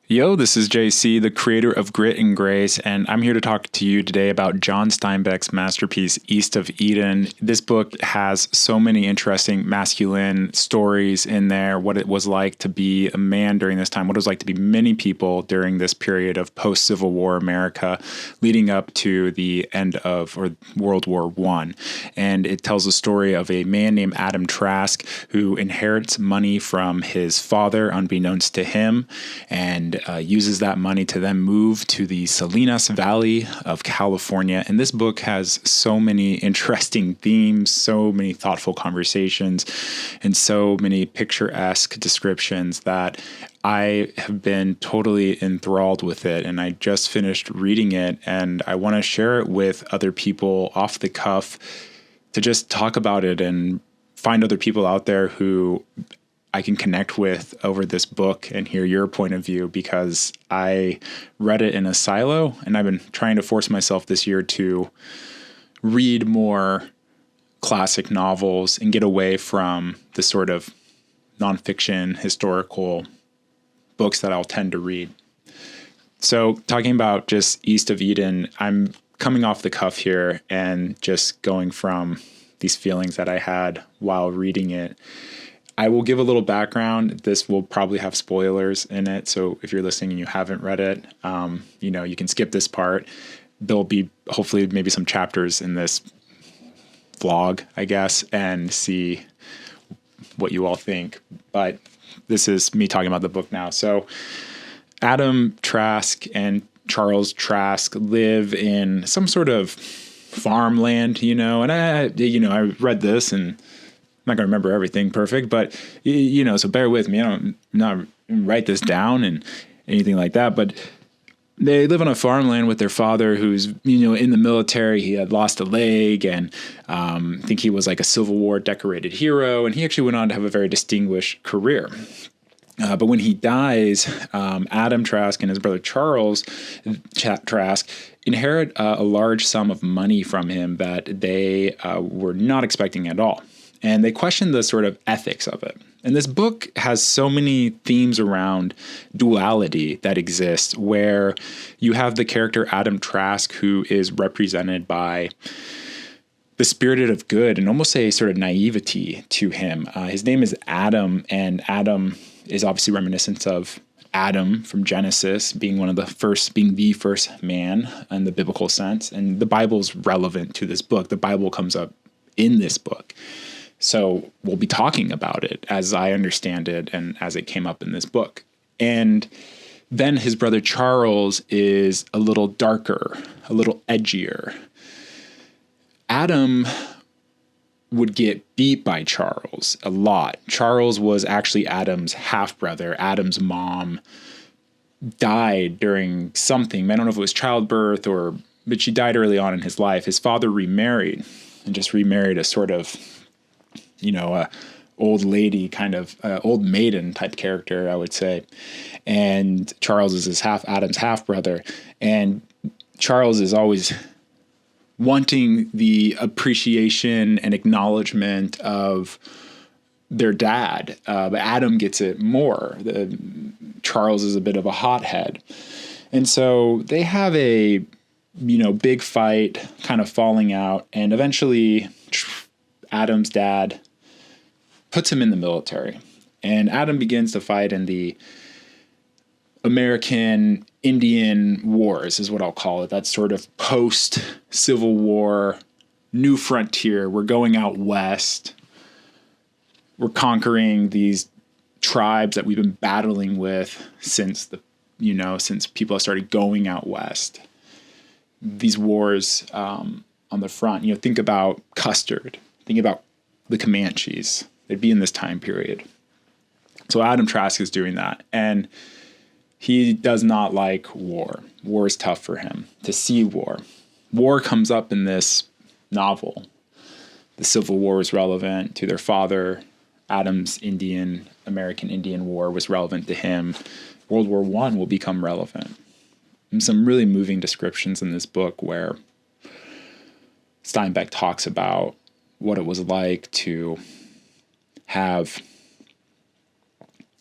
Yo, this is JC, the creator of Grit and Grace, and I'm here to talk to you today about John Steinbeck's masterpiece, East of Eden. This book has so many interesting masculine stories in there, what it was like to be a man during this time, what it was like to be many people during this period of post-Civil War America, leading up to the end of World War I. And it tells the story of a man named Adam Trask who inherits money from his father, unbeknownst to him, and uses that money to then move to the Salinas Valley of California. And this book has so many interesting themes, so many thoughtful conversations, and so many picturesque descriptions that I have been totally enthralled with it. And I just finished reading it, and I want to share it with other people off the cuff to just talk about it and find other people out there who I can connect with over this book and hear your point of view, because I read it in a silo, and I've been trying to force myself this year to read more classic novels and get away from the sort of nonfiction historical books that I'll tend to read. So talking about just East of Eden, I'm coming off the cuff here and just going from these feelings that I had while reading it. I will give a little background. This will probably have spoilers in it, so if you're listening and you haven't read it, you can skip this part. There'll be hopefully maybe some chapters in this vlog, I guess, and see what you all think. But this is me talking about the book now. So Adam Trask and Charles Trask live in some sort of farmland, and I read this and I'm not going to remember everything perfect, but, so bear with me. I don't not write this down and anything like that, but they live on a farmland with their father who's, in the military. He had lost a leg, and I think he was like a Civil War decorated hero, and he actually went on to have a very distinguished career. But when he dies, Adam Trask and his brother Charles Trask inherit a large sum of money from him that they were not expecting at all. And they question the sort of ethics of it. And this book has so many themes around duality that exist, where you have the character Adam Trask, who is represented by the spirit of good and almost a sort of naivety to him. His name is Adam, and Adam is obviously reminiscent of Adam from Genesis, being the first man in the biblical sense. And the Bible's relevant to this book. The Bible comes up in this book. So we'll be talking about it as I understand it and as it came up in this book. And then his brother Charles is a little darker, a little edgier. Adam would get beat by Charles a lot. Charles was actually Adam's half-brother. Adam's mom died during something. I don't know if it was childbirth but she died early on in his life. His father remarried a sort of a old lady kind of old maiden type character, I would say. And Charles is Adam's half brother. And Charles is always wanting the appreciation and acknowledgement of their dad. But Adam gets it more. Charles is a bit of a hothead. And so they have a, big fight, kind of falling out. And eventually Adam's dad puts him in the military, and Adam begins to fight in the American Indian Wars, is what I'll call it. That sort of post-Civil War, new frontier. We're going out west. We're conquering these tribes that we've been battling with since people have started going out west. These wars on the front. Think about Custard. Think about the Comanches. They'd be in this time period. So Adam Trask is doing that. And he does not like war. War is tough for him to see war. War comes up in this novel. The Civil War is relevant to their father. Adam's American Indian War was relevant to him. World War I will become relevant. And some really moving descriptions in this book where Steinbeck talks about what it was like to have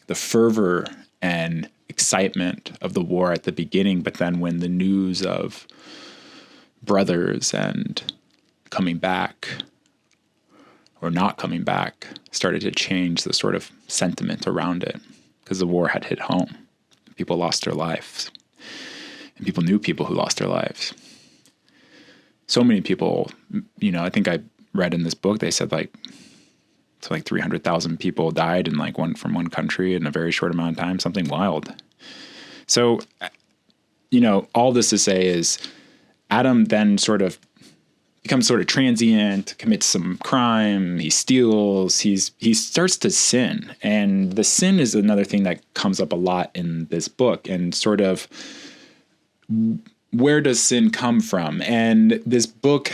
the fervor and excitement of the war at the beginning, but then when the news of brothers and coming back or not coming back started to change the sort of sentiment around it, because the war had hit home. People lost their lives, and people knew people who lost their lives. So many people, I think I read in this book, they said like 300,000 people died from one country in a very short amount of time, something wild. So, all this to say is Adam then becomes transient, commits some crime, he steals, he starts to sin. And the sin is another thing that comes up a lot in this book, and where does sin come from? And this book,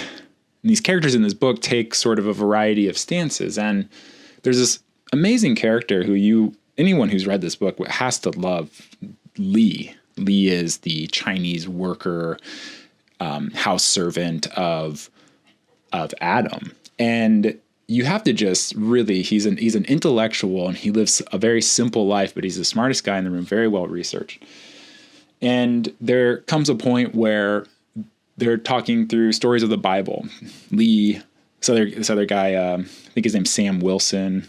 these characters in this book take sort of a variety of stances. And there's this amazing character who anyone who's read this book has to love, Lee. Lee is the Chinese worker, house servant of Adam. And you have to just really, he's an intellectual, and he lives a very simple life, but he's the smartest guy in the room, very well researched. And there comes a point where they're talking through stories of the Bible. Lee, this other guy, I think his name's Sam Wilson.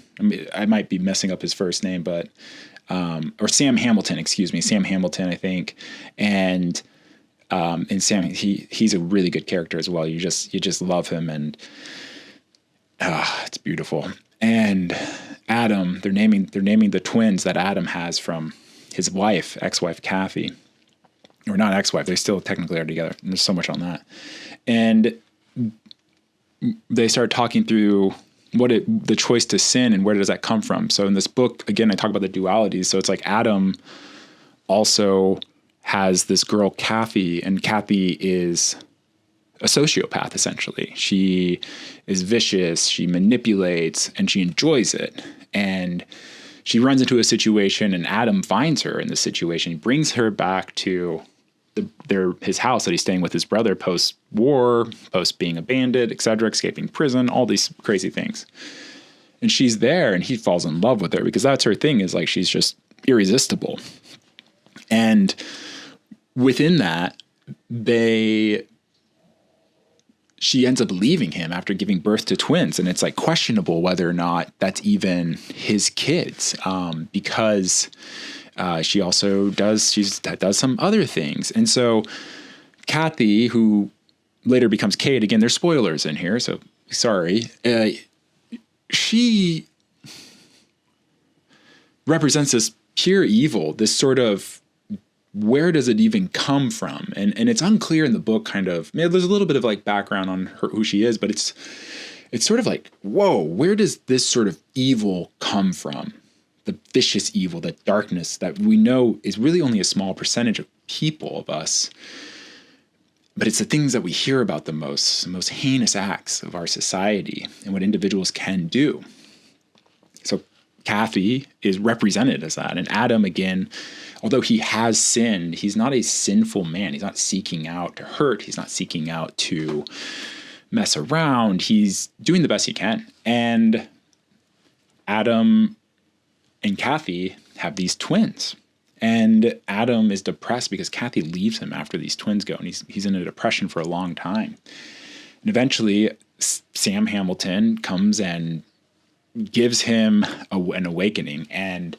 I might be messing up his first name, but or Sam Hamilton, Sam Hamilton, I think. And Sam, he's a really good character as well. You just love him, and it's beautiful. And Adam, they're naming the twins that Adam has from his ex-wife Kathy. Or not ex-wife, they still technically are together. And there's so much on that. And they start talking through the choice to sin and where does that come from. So in this book, again, I talk about the duality. So it's like Adam also has this girl, Kathy, and Kathy is a sociopath, essentially. She is vicious, she manipulates, and she enjoys it. And she runs into a situation, and Adam finds her in this situation. He brings her back to his house that he's staying with his brother post-war, post being abandoned, etc., escaping prison, all these crazy things. And she's there, and he falls in love with her because that's her thing, is like she's just irresistible. And within that, she ends up leaving him after giving birth to twins. And it's like questionable whether or not that's even his kids, because she also does some other things. And so Kathy, who later becomes Kate, again, there's spoilers in here, so sorry. She represents this pure evil, this sort of, where does it even come from? And it's unclear in the book, there's a little bit of like background on her, who she is, but it's sort of like, whoa, where does this sort of evil come from? The vicious evil, the darkness that we know is really only a small percentage of people, of us. But it's the things that we hear about the most heinous acts of our society and what individuals can do. So Kathy is represented as that. And Adam, again, although he has sinned, he's not a sinful man. He's not seeking out to hurt. He's not seeking out to mess around. He's doing the best he can. And Adam and Kathy have these twins. And Adam is depressed because Kathy leaves him after these twins go. And he's in a depression for a long time. And eventually, Sam Hamilton comes and gives him an awakening. And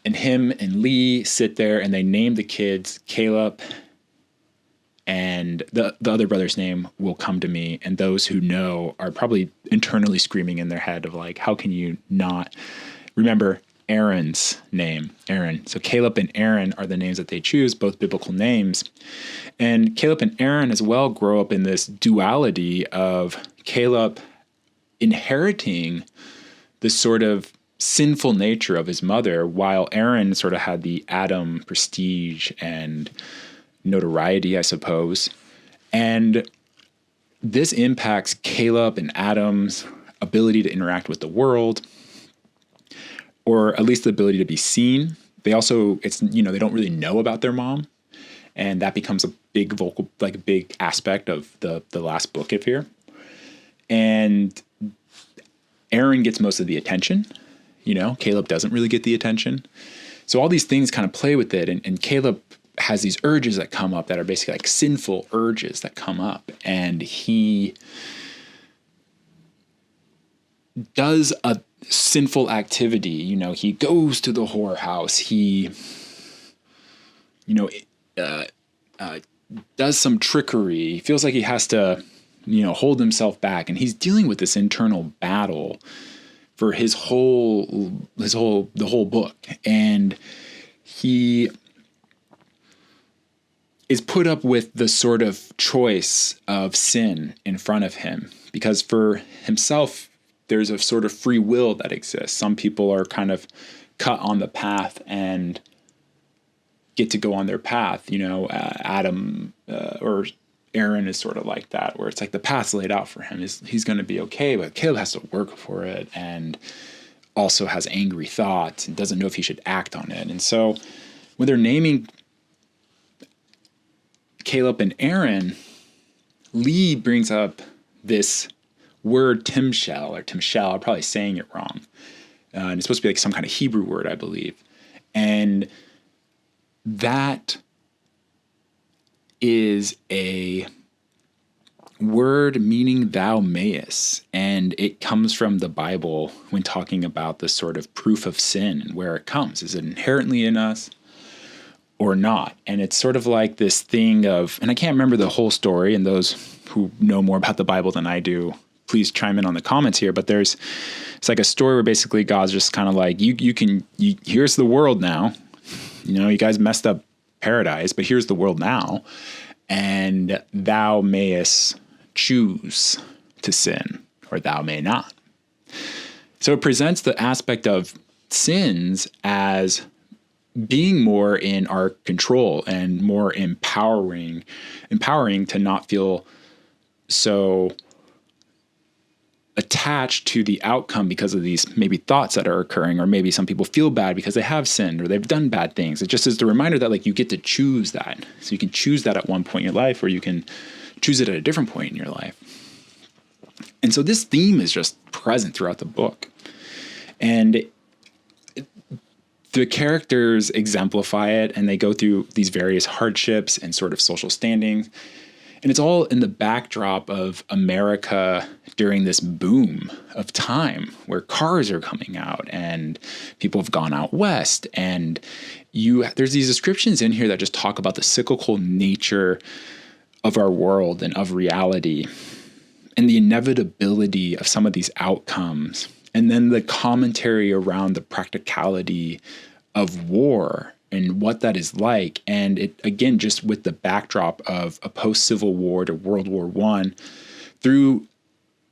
him and Lee sit there and they name the kids Caleb, and the other brother's name will come to me. And those who know are probably internally screaming in their head of like, how can you not remember Aaron's name, Aaron? So Caleb and Aaron are the names that they choose, both biblical names. And Caleb and Aaron as well grow up in this duality of Caleb inheriting this sort of sinful nature of his mother, while Aaron sort of had the Adam prestige and notoriety, I suppose. And this impacts Caleb and Adam's ability to interact with the world, or at least the ability to be seen. They also, they don't really know about their mom. And that becomes a big big aspect of the last book of here. And Aaron gets most of the attention. Caleb doesn't really get the attention. So all these things kind of play with it. And Caleb has these urges that come up that are basically like sinful urges that come up. And he does a sinful activity. You know, he goes to the whorehouse. He, does some trickery. He feels like he has to, hold himself back. And he's dealing with this internal battle for the whole book. And he is put up with the sort of choice of sin in front of him, because for himself, there's a sort of free will that exists. Some people are kind of cut on the path and get to go on their path. Adam or Aaron is sort of like that, where it's like the path's laid out for him. He's going to be okay, but Caleb has to work for it and also has angry thoughts and doesn't know if he should act on it. And so when they're naming Caleb and Aaron, Lee brings up this word Timshel, I'm probably saying it wrong. And it's supposed to be like some kind of Hebrew word, I believe. And that is a word meaning thou mayest. And it comes from the Bible when talking about the sort of proof of sin and where it comes. Is it inherently in us or not? And it's sort of like this thing of, and I can't remember the whole story, and those who know more about the Bible than I do, please chime in on the comments here. But it's like a story where basically God's just kind of like, here's the world now. You guys messed up paradise, but here's the world now. And thou mayest choose to sin, or thou may not. So it presents the aspect of sins as being more in our control and more empowering to not feel so attached to the outcome because of these maybe thoughts that are occurring, or maybe some people feel bad because they have sinned or they've done bad things. It just is the reminder that like you get to choose that. So you can choose that at one point in your life, or you can choose it at a different point in your life. And so this theme is just present throughout the book. And the characters exemplify it, and they go through these various hardships and sort of social standings. And it's all in the backdrop of America during this boom of time where cars are coming out and people have gone out west. And there's these descriptions in here that just talk about the cyclical nature of our world and of reality and the inevitability of some of these outcomes. And then the commentary around the practicality of war and what that is like. And it, again, just with the backdrop of a post-Civil War to World War I, through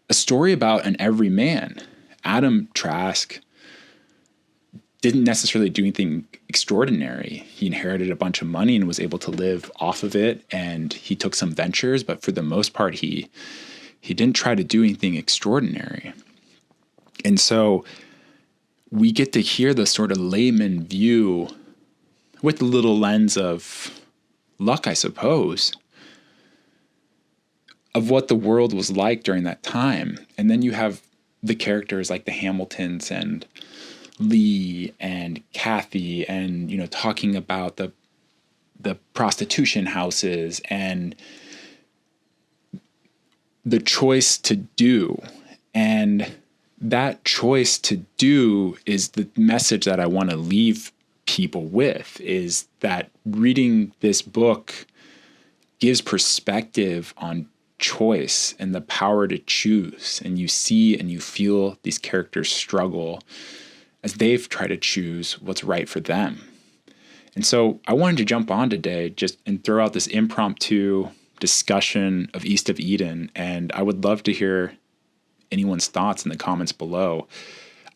a story about an everyman. Adam Trask didn't necessarily do anything extraordinary. He inherited a bunch of money and was able to live off of it. And he took some ventures, but for the most part, he didn't try to do anything extraordinary. And so we get to hear the sort of layman view with a little lens of luck, I suppose, of what the world was like during that time. And then you have the characters like the Hamiltons and Lee and Kathy and, talking about the prostitution houses and the choice to do. And that choice to do is the message that I want to leave people with, is that reading this book gives perspective on choice and the power to choose. And you see and you feel these characters struggle as they've tried to choose what's right for them. And so I wanted to jump on today and throw out this impromptu discussion of East of Eden. And I would love to hear anyone's thoughts in the comments below.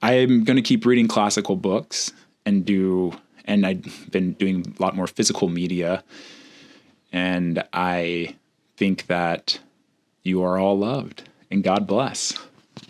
I'm going to keep reading classical books and I've been doing a lot more physical media. And I think that you are all loved, and God bless.